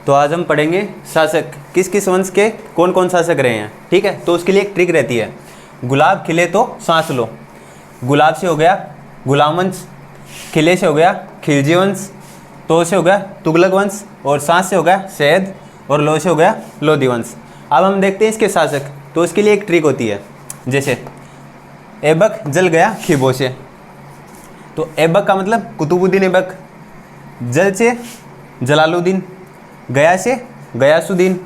तो आज हम पढ़ेंगे शासक किस किस वंश के कौन कौन शासक रहे हैं। ठीक है, तो उसके लिए एक ट्रिक रहती है, गुलाब खिले तो सांस लो। गुलाब से हो गया गुलाम वंश, खिले से हो गया खिलजी वंश, तो से हो गया तुगलक वंश, और सांस से हो गया शहद, और लो से हो गया लोधी वंश। अब हम देखते हैं इसके शासक। तो उसके लिए एक ट्रिक होती है, जैसे ऐबक जल गया खिबो से, तो ऐबक का मतलब कुतुबुद्दीन ऐबक, जल से जलालुद्दीन, गया से गयासुद्दीन,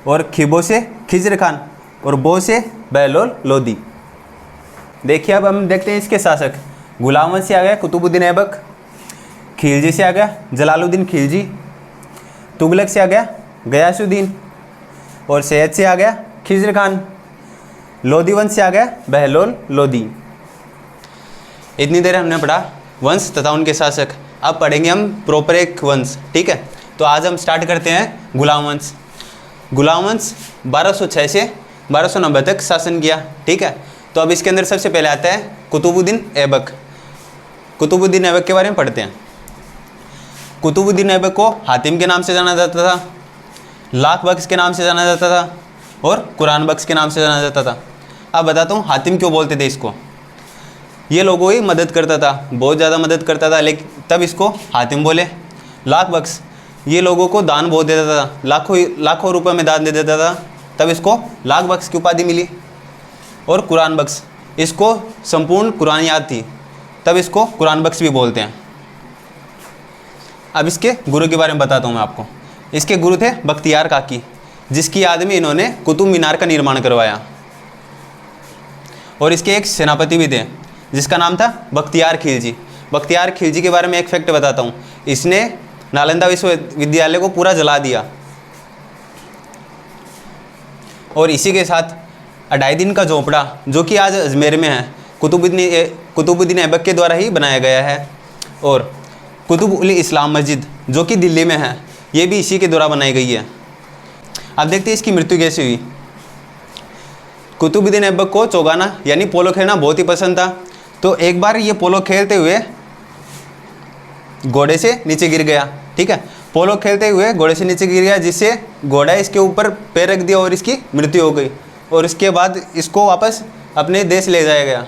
और खिबो से खिजर खान, और बो से बहलोल लोधी। देखिए अब हम देखते हैं इसके शासक। गुलाम वंश से आ गया कुतुबुद्दीन ऐबक, खिलजी से आ गया जलालुद्दीन खिलजी, तुगलक से आ गया गयासुद्दीन, और शहद से आ गया खिजर खान, लोधी वंश से आ गया बहलोल लोधी। इतनी देर हमने पढ़ा वंश तथा उनके शासक। अब पढ़ेंगे हम प्रॉपर एक वंश। ठीक है, तो आज हम स्टार्ट करते हैं गुलाम वंश। गुलाम वंश 1206 से 1290 तक शासन किया। ठीक है, तो अब इसके अंदर सबसे पहले आता है कुतुबुद्दीन ऐबक। कुतुबुद्दीन ऐबक के बारे में पढ़ते हैं। कुतुबुद्दीन ऐबक को हातिम के नाम से जाना जाता था, लाख बख्श के नाम से जाना जाता था, और कुरान बख्श के नाम से जाना जाता था। अब बताता हूँ हातिम क्यों बोलते थे इसको। ये लोगों की मदद करता था, बहुत ज़्यादा मदद करता था, लेकिन तब इसको हातिम बोले। लाख बख्श ये लोगों को दान बहुत देता था, लाखों रुपए में दान दे देता था, तब इसको लाख बख्श की उपाधि मिली। और कुरान बख्श, इसको संपूर्ण कुरान याद थी, तब इसको कुरान बख्श भी बोलते हैं। अब इसके गुरु के बारे में बताता हूँ मैं आपको। इसके गुरु थे बख्तियार काकी, जिसकी याद में इन्होंने कुतुब मीनार का निर्माण करवाया। और इसके एक सेनापति भी थे जिसका नाम था बख्तियार खिलजी। बख्तियार खिलजी के बारे में एक फैक्ट बताता हूँ। इसने नालंदा विश्वविद्यालय को पूरा जला दिया, और इसी के साथ अडाउद्दीन का झोपड़ा, जो कि आज अजमेर में है, कुतुबुद्दीन ऐबक के द्वारा ही बनाया गया है। और कुतुब-उल-इस्लाम मस्जिद, जो कि दिल्ली में है, ये भी इसी के द्वारा बनाई गई है। अब देखते हैं इसकी मृत्यु कैसे हुई। कुतुबुद्दीन ऐबक को चौगाना यानी पोलो खेलना बहुत ही पसंद था। तो एक बार ये पोलो खेलते हुए घोड़े से नीचे गिर गया। ठीक है, पोलो खेलते हुए घोड़े से नीचे गिर गया, जिससे घोड़ा इसके ऊपर पैर रख दिया और इसकी मृत्यु हो गई। और इसके बाद इसको वापस अपने देश ले जाया गया।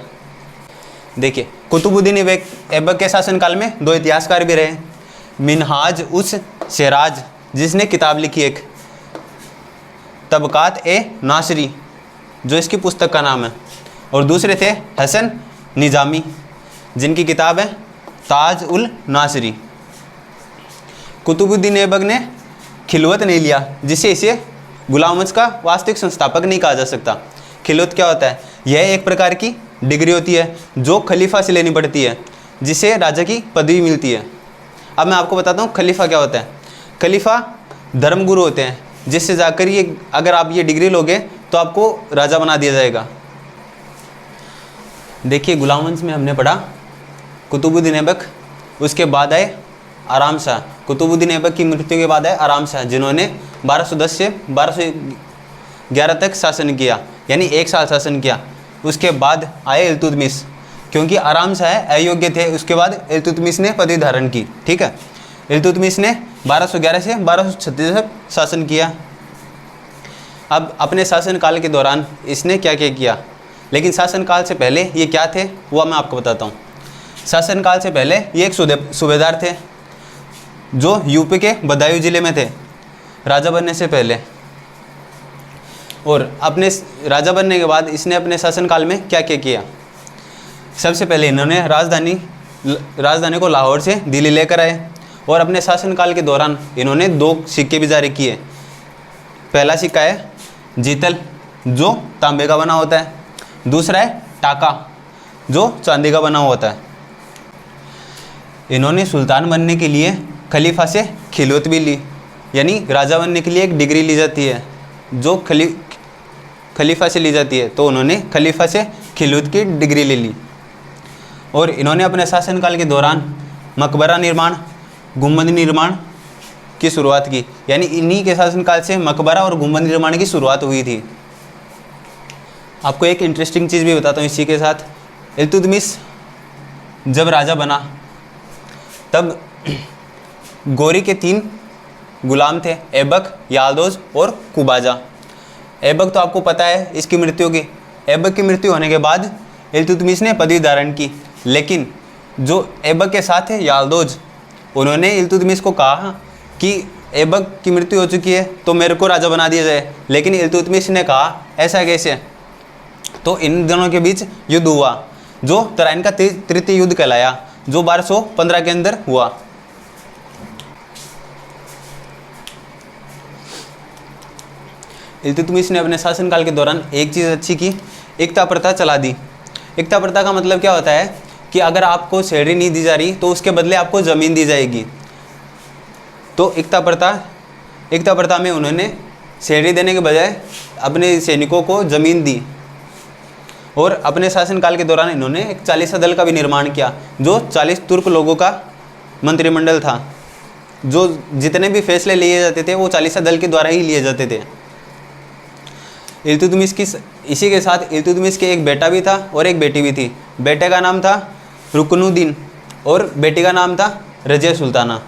देखिए, कुतुबुद्दीन ऐबक के शासनकाल में दो इतिहासकार भी रहे। मिनहाज उस सिराज, जिसने किताब लिखी एक, तबकात ए नासरी, जो इसकी पुस्तक का नाम है। और दूसरे थे हसन निजामी, जिनकी किताब है ताज उल नासरी। कुतुबुद्दीन ऐबक ने खिलवत नहीं लिया, जिससे इसे गुलाम वंश का वास्तविक संस्थापक नहीं कहा जा सकता। खिलवत क्या होता है? यह एक प्रकार की डिग्री होती है जो खलीफा से लेनी पड़ती है, जिससे राजा की पदवी मिलती है। अब मैं आपको बताता हूँ खलीफा क्या होता है। खलीफा धर्मगुरु होते हैं, जिससे जाकर ये, अगर आप ये डिग्री लोगे तो आपको राजा बना दिया जाएगा। देखिए, गुलाम वंश में हमने पढ़ा कुतुबुद्दीन ऐबक, उसके बाद आए आराम शाह। कुतुबुद्दीन ऐबक की मृत्यु के बाद आए आराम शाह, जिन्होंने 1210 से 1211 तक शासन किया, यानी 1 साल शासन किया। उसके बाद आए इल्तुतमिश, क्योंकि आराम शाह अयोग्य थे, उसके बाद इल्तुतमिश ने पदवी धारण की। ठीक है, इल्तुतमिश ने 1211 से 1236 तक शासन किया। अब अपने शासनकाल के दौरान इसने क्या क्या किया, लेकिन शासनकाल से पहले ये क्या थे वो मैं आपको बताता हूँ। शासनकाल से पहले ये एक सूबेदार थे, जो यूपी के बदायूं ज़िले में थे राजा बनने से पहले। और अपने राजा बनने के बाद इसने अपने शासनकाल में क्या क्या किया। सबसे पहले इन्होंने राजधानी को लाहौर से दिल्ली लेकर आए, और अपने शासनकाल के दौरान इन्होंने 2 सिक्के भी जारी किए। पहला सिक्का है जीतल, जो तांबे का बना होता है। दूसरा है टाका, जो चांदी का बना होता है। इन्होंने सुल्तान बनने के लिए खलीफा से खिलवत भी ली, यानी राजा बनने के लिए एक डिग्री ली जाती है जो खलीफा से ली जाती है। तो उन्होंने खलीफा से खिलवत की डिग्री ले ली। और इन्होंने अपने शासनकाल के दौरान मकबरा निर्माण, गुम्बद निर्माण की शुरुआत की, यानी इन्हीं के शासनकाल से मकबरा और गुम्बद निर्माण की शुरुआत हुई थी। आपको एक इंटरेस्टिंग चीज़ भी बताता हूँ इसी के साथ। इल्तुतमिश जब राजा बना, तब गौरी के 3 गुलाम थे, ऐबक, याल्दोज और कुबाजा। ऐबक तो आपको पता है इसकी मृत्यु की। ऐबक की मृत्यु होने के बाद इल्तुतमिश ने पदवी धारण की, लेकिन जो ऐबक के साथ है याल्दोज, उन्होंने इल्तुतमिश को कहा कि ऐबक की मृत्यु हो चुकी है तो मेरे को राजा बना दिया जाए, लेकिन इल्तुतमिश ने कहा ऐसा कैसे। तो इन दोनों के बीच युद्ध हुआ जो तराइन का तृतीय युद्ध कहलाया, जो 1215 के अंदर हुआ। इल्तुतमिश ने अपने शासनकाल के दौरान एक चीज़ अच्छी की, एकता प्रथा चला दी। एकता प्रथा का मतलब क्या होता है कि अगर आपको सैलरी नहीं दी जा रही तो उसके बदले आपको ज़मीन दी जाएगी। तो एकता प्रथा में उन्होंने सैलरी देने के बजाय अपने सैनिकों को ज़मीन दी। और अपने शासनकाल के दौरान इन्होंने एक 40 दल का भी निर्माण किया, जो 40 तुर्क लोगों का मंत्रिमंडल था। जो जितने भी फैसले लिए जाते थे वो 40 दल के द्वारा ही लिए जाते थे। इल्तुतमिश की इसी के साथ इल्तुतमिश के एक बेटा भी था और एक बेटी भी थी। बेटे का नाम था रुकनुद्दीन और बेटी का नाम था रजिया सुल्ताना।